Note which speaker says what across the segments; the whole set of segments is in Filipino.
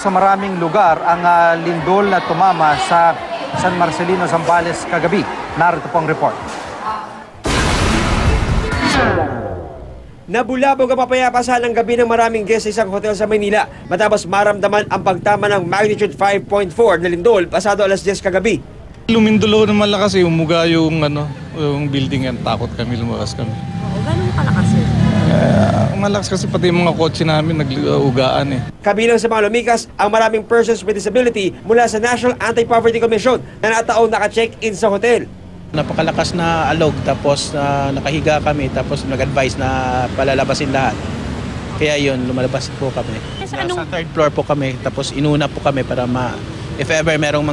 Speaker 1: Sa maraming lugar ang lindol na tumama sa San Marcelino, Zambales kagabi. Narito po ang report.
Speaker 2: Nabulabog ang papayapasan ng gabi ng maraming guests sa isang hotel sa Maynila matapos maramdaman ang pagtama ng magnitude 5.4 na lindol pasado alas 10 kagabi.
Speaker 3: Lumindulo na malakas umuga yung building yan. Takot kami, lumakas kami.
Speaker 4: Oo, gano'n kalakas yun?
Speaker 3: Malakas kasi pati yung mga kotse namin nag-ugaan eh.
Speaker 2: Kabilang sa mga lumikas ang maraming persons with disability mula sa National Anti-Poverty Commission na nataon naka-check-in sa hotel.
Speaker 5: Napakalakas na alog tapos nakahiga kami tapos nag-advise na palalabasin lahat. Kaya yun, lumalabas po kami. Sa third floor po kami tapos inuna po kami para if ever merong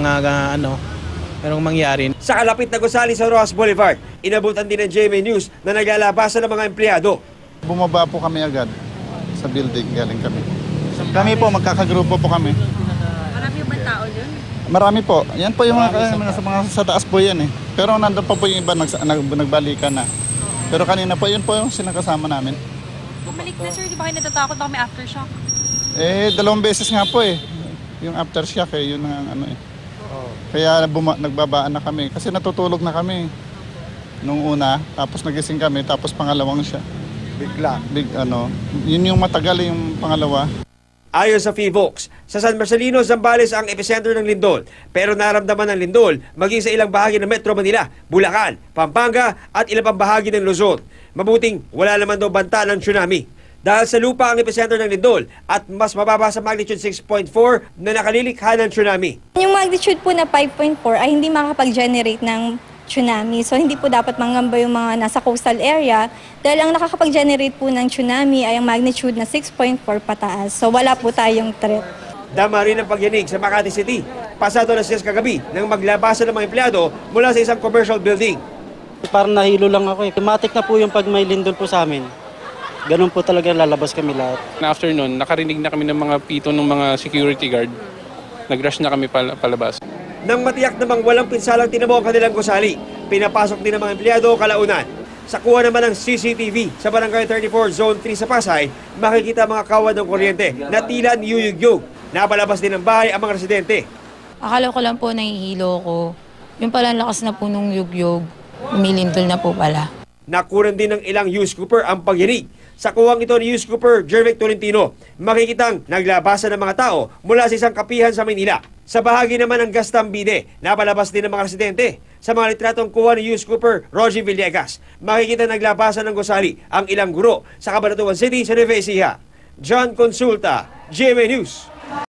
Speaker 5: merong mangyari.
Speaker 2: Sa kalapit na gusali sa Rojas Boulevard, inabutan din ng GMA News na naglalabasan ng mga empleyado.
Speaker 6: Bumaba po kami agad sa building, galing kami. Kami po, magkakagrupo po kami.
Speaker 4: Marami yung bang tao dun?
Speaker 6: Marami po. Yan po yung mga sa taas po yan eh. Pero nandun pa po yung iba, nagbalikan na. Pero kanina po, yun po yung sinakasama namin.
Speaker 4: Bumalik na sir, di ba kayo natatakot? Baka may aftershock?
Speaker 6: 2 beses nga po eh. Yung aftershock eh, yun ang Kaya nagbabaan na kami. Kasi natutulog na kami nung una, tapos nagising kami, tapos pangalawang siya.
Speaker 1: Bigla.
Speaker 6: Yun yung matagal yung pangalawa.
Speaker 2: Ayon sa PHIVOLCS, sa San Marcelino, Zambales ang epicenter ng lindol. Pero naramdaman ng lindol maging sa ilang bahagi ng Metro Manila, Bulacan, Pampanga at ilang pang bahagi ng Luzon. Mabuting wala naman daw banta ng tsunami. Dahil sa lupa ang epicenter ng lindol at mas mababa sa magnitude 6.4 na nakalilikha ng tsunami.
Speaker 7: Yung magnitude po na 5.4 ay hindi makakapag-generate ng tsunami. So hindi po dapat mangamba yung mga nasa coastal area dahil ang nakakapag-generate po ng tsunami ay ang magnitude na 6.4 pataas. So wala po tayong threat.
Speaker 2: Dama rin ang pagyanig sa Makati City. Pasado alas 10 kagabi nang maglabasan ng mga empleyado mula sa isang commercial building.
Speaker 8: Parang nahilo lang ako eh. Matik na po yung pag may lindol po sa amin. Ganun po talaga lalabas kami lahat.
Speaker 9: After nun, nakarinig na kami ng mga pito ng mga security guard. Nag-rush na kami palabas.
Speaker 2: Nang matiyak namang walang pinsalang tinamo ang kanilang gusali, pinapasok din ng mga empleyado kalaunan. Sa kuha naman ng CCTV sa Barangay 34 Zone 3 sa Pasay, makikita mga kawad ng kuryente na tila niyuyugyug. Napalabas din ng bahay ang mga residente.
Speaker 10: Akala ko lang po nahihilo ko. Yung pala lakas na po nung yugyug, umilindol na po pala.
Speaker 2: Nakuran din ng ilang News Cooper ang pagyanig. Sa kuwang ito ni News Cooper Jervic Tolentino, makikitang naglabasan ng mga tao mula sa isang kapihan sa Maynila. Sa bahagi naman ng Gastambide, napalabas din ng mga residente. Sa mga litratong kuha ni News Cooper Roger Villegas, makikita naglabasan ng gusali ang ilang guro sa Cabanatuan City sa Nueva Ecija. John Consulta, GMA News.